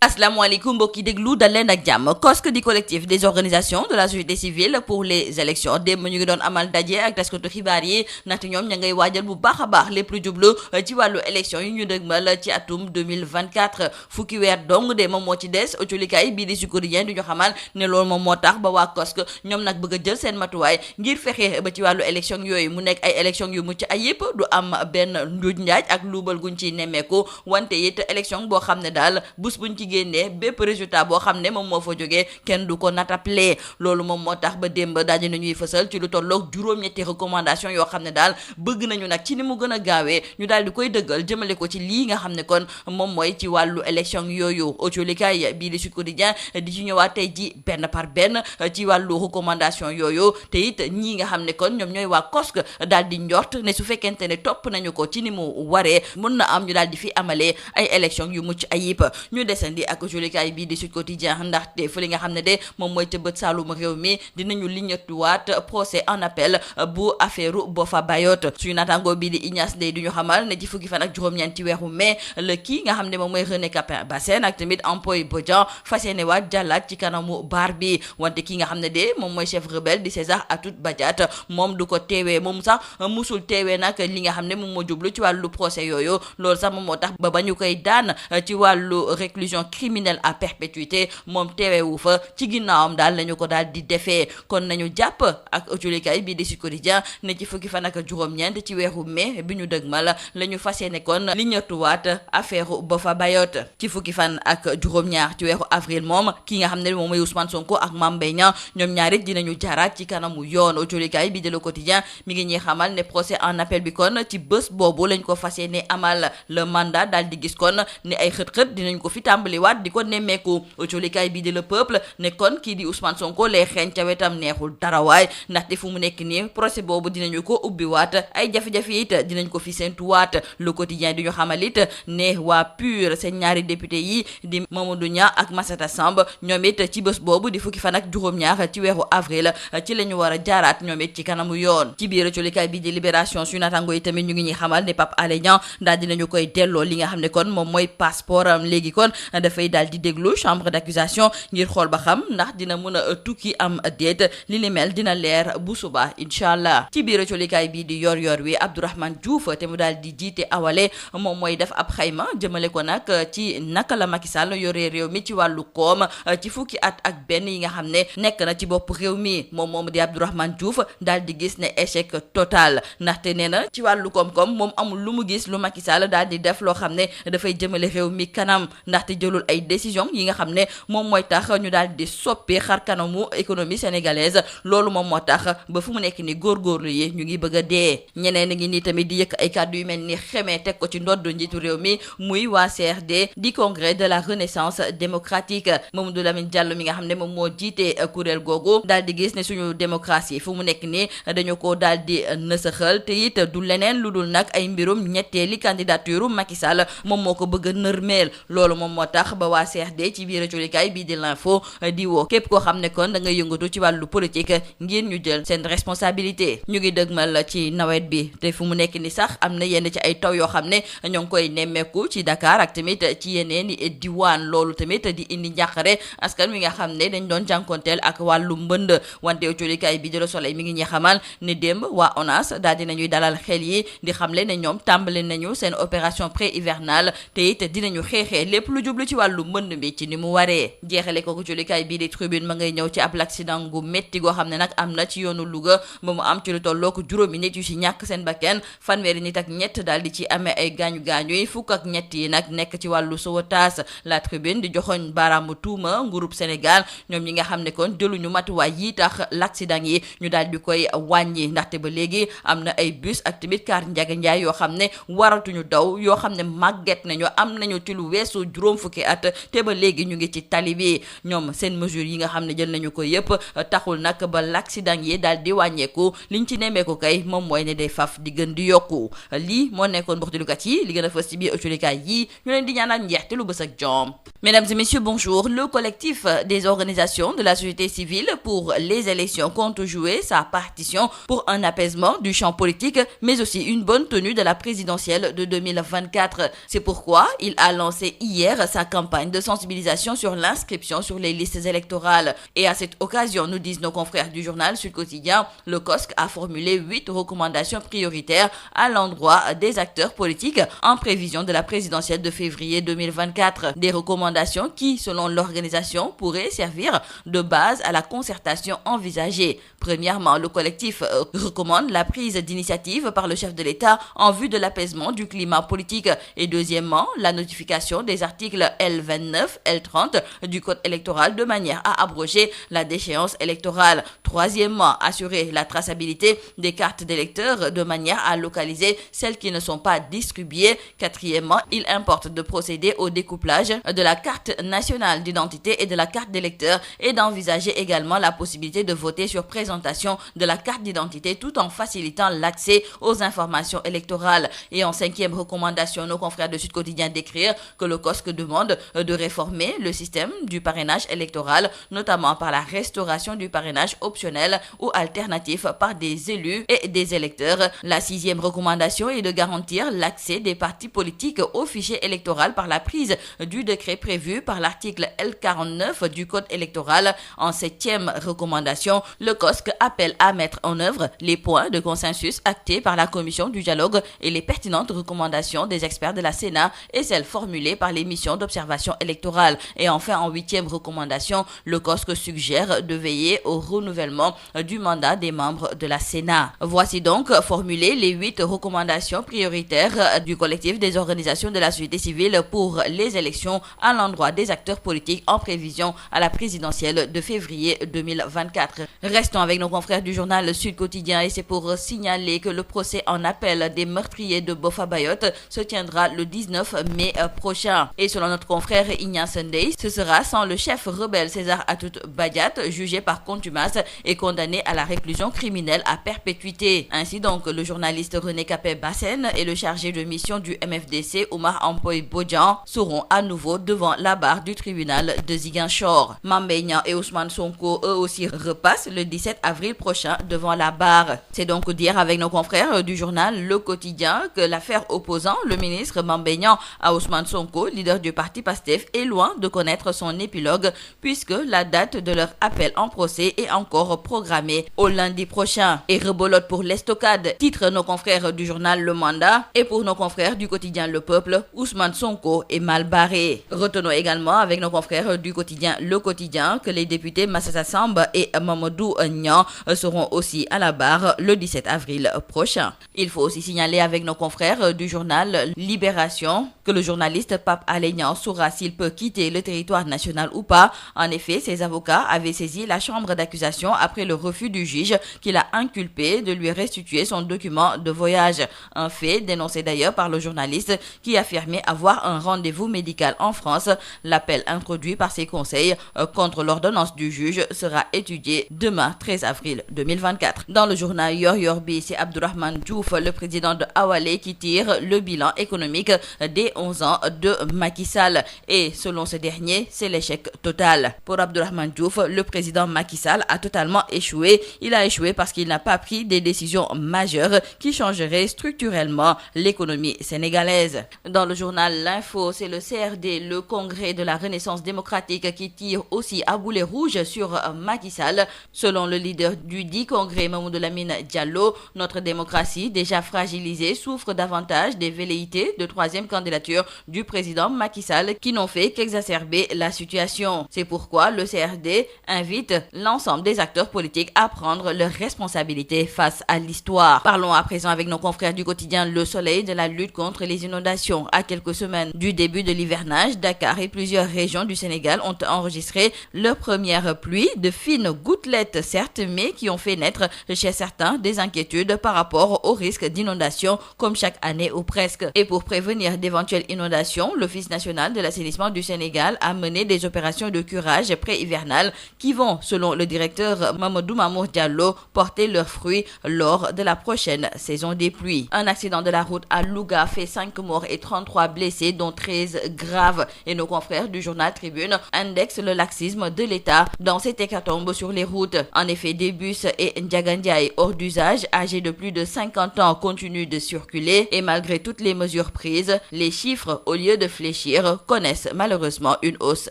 asalaamaaleykum mbokki déglu dal leen ak jàmm COSC di collectif des organisations de la société civile pour les élections démb ñu ngi doon amal daje ak taskatu xibaar yi ndaxte ñoom ña ngay waajal bu baax a baax lépp lu jublu ci wàllu élection yi ñu dëgmal ci atum 2024 fukki weer dong de moom moo ci des autolikaay bii di Sud Quotidien di ñu xamal ne loolu moom moo tax ba waa COSC ñoom nag bëgg a jël seen matuwaay ngir fexe ba ci wàllu élection yooyu mu nekk ay élection yu mucc ayib du am benn njuuj njaaj ak luubal guñ ci nemmeeku wante it élection boo xam ne daal bés buñ ci génnee bépp résultat boo xam ne moom moo fa jógee kenn du ko natable loolu moom moo tax ba démb daal dina ñuy fësal ci lu tolloog juróom-ñetti recommandation yoo xam ne daal bëgg nañu nag ci ni mu gën a gaawee ñu daal di koy dëggal jëmale ko ci lii nga xam ne kon moom mooy ci wàllu élection yooyu autolikaay bii di Sud Quotidien di ci ñëwaat tey ji benn par benn ci wàllu recommandation yooyu te it ñii nga xam ne kon ñoom ñooy waa COSC daal di njort ne su fekkente ne topp nañu ko ci ni mu waree mun na am ñu daal di fi amalee ay élection yu mucc ayib ñu desandi ak autolikaay bii di Sud Quotidien ndaxte fële nga xam ne de moom mooy ca bët saalum réew mi dinañu liñatuwaat procès en appel bu affaire Boffa Bayotte suñu naataango bii di Ignace Ndeye du ñu xamal ne ci fukki fan ak juróom-ñeent ci weeru mai la kii nga xam ne moom mooy René Capain Bassène ak tamit Ampoy Bodian fas yéene waat jàllaat ci kanamu baar bi wante kii nga xam ne de moom mooy chef rebelle di César Atoute Badiate moom du ko teewee moom sax musul teewee nag li nga xam ne moom moo jublu ci wàllu procès yooyu loolu sax moom moo tax ba ñu koy daan ci wàllu réclusion criminelle à perpétuité moom teewewu fa ci ginnaawam daal lañu ko daal di defee kon nañu jàpp ak autolikaay bii di Sud Quotidien ne ci fukki fan ak juróom-ñeent ci weeru mai bi ñu dëgmal la ñu fas yéene kon li ñëttuwaat affaire Boffa Bayotte ci fukki fan ak juróom-ñaar ci weeru avril moom ki nga xam ne moom mooy Ousmane Sonko ak Mame Mbaye Niang ñoom ñaar it dinañu jaaraat ci kanamu yoon autolikaay bii di Le Quotidien mi ngi ñuy xamal ne procès en appel bi kon ci bés boobu lañ ko fas yéene amal le mandat daal di gis kon ne ay xët-xët dinañ ko fi tàmbaliwaat di ko nemmeeku autolikaay bii di Le Peuple ne kon kii di Ousmane Sonko lay xeeñ ca wetam neexul dara waay ndaxte fu mu nekk nii procès boobu dinañu ko ubbiwaat ay jafe-jafe it dinañ ko fi seentuwaat Le Quotidien di ñu xamal it ne waa PUR seen ñaari député yi di Mamadou Niang ak Massata Samb ñoom it ci bés boobu di fukki fan ak juróom-ñaar ci weeru avril ci la ñu war a jaaraat ñoom it ci kanamu yoon ci biir autolikaay bii di Libération suñu naataango yi tamit ñu ngi ñuy xamal ne Pape Alé Niang daal dinañu koy delloo li nga xam ne kon moom mooy passeport am léegi kon dafay daal di déglu chambre d'accusation ngir xool ba xam ndax dina mën a tukki am déet li ni mel dina leer bu suba incha allah ci biir colikaay bii di yor wi Abdourahmane Diouf te mu daal di jiite awale moom mooy def ab xayma jëmale ko nag ci naka la Macky Sall yoree réew mi ci wàllu koom ci fukki at ak benn yi nga xam ne nekk na ci bopp réew mi moom di Abdourahmane Diouf daal di gis ne échec total ndaxte nee na ci wàllu koom-koom moom amul lu mu gis lu Macky Sall daal di def loo xam ne dafay jëmale réew mi kanam ndaxte jëlul ay décision yi nga xam ne moom mooy tax ñu daal di soppi xar kanamu économie sénégalaise loolu moom moo tax ba fu mu nekk ni góorgóorlu yi ñu ngi bëgg a dee ñeneen ngi nii tamit di yëkk ay kàddu yu mel ni xemee teg ko ci ndodd njiitu réew mi muy waa CRD di congrès de la renaissance démocratique Mamadou Lamine Diallo mi nga xam ne moom moo jiite kuréel googu daal di gis ne suñu démocratie fu mu nekk ni dañu ko daal di nësaxal te it du leneen lu dul nag ay mbirum ñetteeli candidature Macky Sall moom moo ko bëgg a nërmeel loolu moom moo tax ba waa CRD ci biir colikaay bii di l'info di woo képp koo xam ne kon da ngay yëngatu ci wàllu politique ngir ñu jël seen responsabilité ñu ngi dëgmal ci nawet bi te fu mu nekk ni sax am na yenn ci ay taw yoo xam ne ñoo ngi koy nemmeeku ci Dakar ak tamit ci yeneen i diwaan loolu tamit di indi njàqare askan wi nga xam ne dañ doon jànkonteel ak wàllu mbënd wante colikaay bi di Le Soleil mi ngi ñuy xamal ne démb waa ONAS daal dinañuy dalal xel yi di xamle ne ñoom tàmbali nañu seen opération pré-hivernale te it dinañu xeexee lépp lu jublu ci wàllu mbënd bi ci ni mu waree jeexale ko colikaay bii di Tribune ma ngay ñëw ci ab accident gu métti goo xam ne nag am na ci yoonu Louga ba mu am ci lu tolloo ko juróomi nit yu ci ñàkk seen bakkan fanweeri nit ak ñett daal di ci amee ay gaañu-gaañu yi fukk ak ñett yi nag nekk ci wàllu sauvetage La Tribune di joxoñ baaraamu tuuma nguurub Sénégal ñoom ñi nga xam ne kon jëluñu matuwaay yi tax l'accident yi ñu daal di koy wàññi ndaxte ba léegi am na ay bus ak tamit car Ndiaga Ndiaye yoo xam ne waratuñu daw yoo xam ne màgget nañu am nañu ci lu weesu juróom fukki at te ba léegi ñu ngi ci tali bi ñoom seen mesure yi nga xam ne jël nañu ko yépp taxul nag ba l'accident yi daal di wàññeeku liñ ci nemmeeku kay moom mooy ne day faf di gën di yokku lii moo nekkoon mboxtilukat yi li gën a fës ci biir ëcculikaay yi ñu leen di ñaanal njeexte lu bës ak jom. Mesdames et messieurs, bonjour. Le collectif des organisations de la société civile pour les élections compte jouer sa partition pour un apaisement du champ politique, mais aussi une bonne tenue de la présidentielle de 2024. C'est pourquoi il a lancé hier sa campagne de sensibilisation sur l'inscription sur les listes électorales. Et à cette occasion, nous disent nos confrères du journal Sud Quotidien, le COSC a formulé 8 recommandations prioritaires à l'endroit des acteurs politiques en prévision de la présidentielle de février 2024. Des recommandations qui, selon l'organisation, pourraient servir de base à la concertation envisagée. Premièrement, le collectif recommande la prise d'initiative par le chef de l'État en vue de l'apaisement du climat politique. Et deuxièmement, la notification des articles L29, L30 du Code électoral de manière à abroger la déchéance électorale. Troisièmement, assurer la traçabilité des cartes d'électeurs de manière à localiser celles qui ne sont pas distribuées. Quatrièmement, il importe de procéder au découplage de la carte nationale d'identité et de la carte d'électeur et d'envisager également la possibilité de voter sur présentation de la carte d'identité tout en facilitant l'accès aux informations électorales. Et en cinquième recommandation, nos confrères de Sud Quotidien d'écrire que le COSC demande de réformer le système du parrainage électoral, notamment par la restauration du parrainage optionnel ou alternatif par des élus et des électeurs. La sixième recommandation est de garantir l'accès des partis politiques au fichier électoral par la prise du décret prévu par l'article L49 du Code électoral. En septième recommandation, le COSC appelle à mettre en œuvre les points de consensus actés par la commission du dialogue et les pertinentes recommandations des experts de la Sénat et celles formulées par les missions d'observation électorale. Et enfin, en huitième recommandation, le COSC suggère de veiller au renouvellement du mandat des membres de la Sénat. Voici donc formulées les 8 recommandations prioritaires du collectif des organisations de la société civile pour les élections à l'endroit des acteurs politiques en prévision à la présidentielle de février 2024. Restons avec nos confrères du journal Sud Quotidien et c'est pour signaler que le procès en appel des meurtriers de Boffa Bayotte se tiendra le 19 mai prochain. Et selon notre confrère Ignace Ndeye, ce sera sans le chef rebelle César Atoute Badiate, jugé par contumace et condamné à la réclusion criminelle à perpétuité. Ainsi donc, le journaliste René Capet-Bassène et le chargé de mission du MFDC Oumar Ampoy Bodian seront à nouveau devant la barre du tribunal de Ziguinchor. Mame Mbaye Niang et Ousmane Sonko, eux aussi, repassent le 17 avril prochain devant la barre. C'est donc dire avec nos confrères du journal Le Quotidien que l'affaire opposant le ministre Mame Mbaye Niang à Ousmane Sonko, leader du parti PASTEF, est loin de connaître son épilogue puisque la date de leur appel en procès est encore programmée au lundi prochain. Et rebolote pour l'estocade, titre nos confrères du journal Le Mandat, et pour nos confrères du quotidien Le Peuple, Ousmane Sonko est mal barré. Retenons également avec nos confrères du quotidien Le Quotidien que les députés Massata Samb et Mamadou Niang seront aussi à la barre le 17 avril prochain. Il faut aussi signaler avec nos confrères du journal Libération que le journaliste Pape Alé Niang saura s'il peut quitter le territoire national ou pas. En effet, ses avocats avaient saisi la chambre d'accusation après le refus du juge qui l'a inculpé de lui restituer son document de voyage. Un fait dénoncé d'ailleurs par le journaliste qui affirmait avoir un rendez-vous médical en France. L'appel introduit par ses conseils contre l'ordonnance du juge sera étudié demain 13 avril 2024. Dans le journal Yor Yorbi, c'est Abdourahmane Diouf, le président de Awalé, qui tire le bilan économique des 11 ans de Macky Sall. Et selon ce dernier, c'est l'échec total. Pour Abdourahmane Diouf, le président Macky Sall a totalement échoué. Il a échoué parce qu'il n'a pas pris des décisions majeures qui changeraient structurellement l'économie sénégalaise. Dans le journal L'Info, c'est le CRD, le Congrès de la Renaissance démocratique, qui tire aussi à boulet rouge sur Macky Sall. Selon le leader du dit congrès, Mamadou Lamine Diallo, notre démocratie, déjà fragilisée, souffre davantage des velléités de troisième candidature du président Macky Sall qui n'ont fait qu'exacerber la situation. C'est pourquoi le CRD invite l'ensemble des acteurs politiques à prendre leurs responsabilités face à l'histoire. Parlons à présent avec nos confrères du quotidien Le Soleil de la lutte contre les inondations. À quelques semaines du début de l'hivernage, Dakar et plusieurs régions du Sénégal ont enregistré leurs premières pluies, de fines gouttelettes certes, mais qui ont fait naître chez certains des inquiétudes par rapport au risque d'inondation comme chaque année ou presque. Et pour prévenir d'éventuelles inondations, l'Office national de l'assainissement du Sénégal a mené des opérations de curage pré-hivernales qui vont, selon le directeur Mamadou Mamour Diallo, porter leurs fruits lors de la prochaine saison des pluies. Un accident de la route à Louga fait 5 morts et 33 blessés, dont 13 graves. Et nos confrères du journal Tribune indexent le laxisme de l'État dans cette hécatombe sur les routes. En effet, des bus et Ndiagandiaï hors d'usage, âgés de plus de 50 ans, continuent de circuler et malgré toutes les mesures prises, les chiffres, au lieu de fléchir, connaissent malheureusement une hausse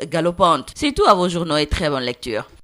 galopante. C'est tout à vos journaux et très bonne lecture.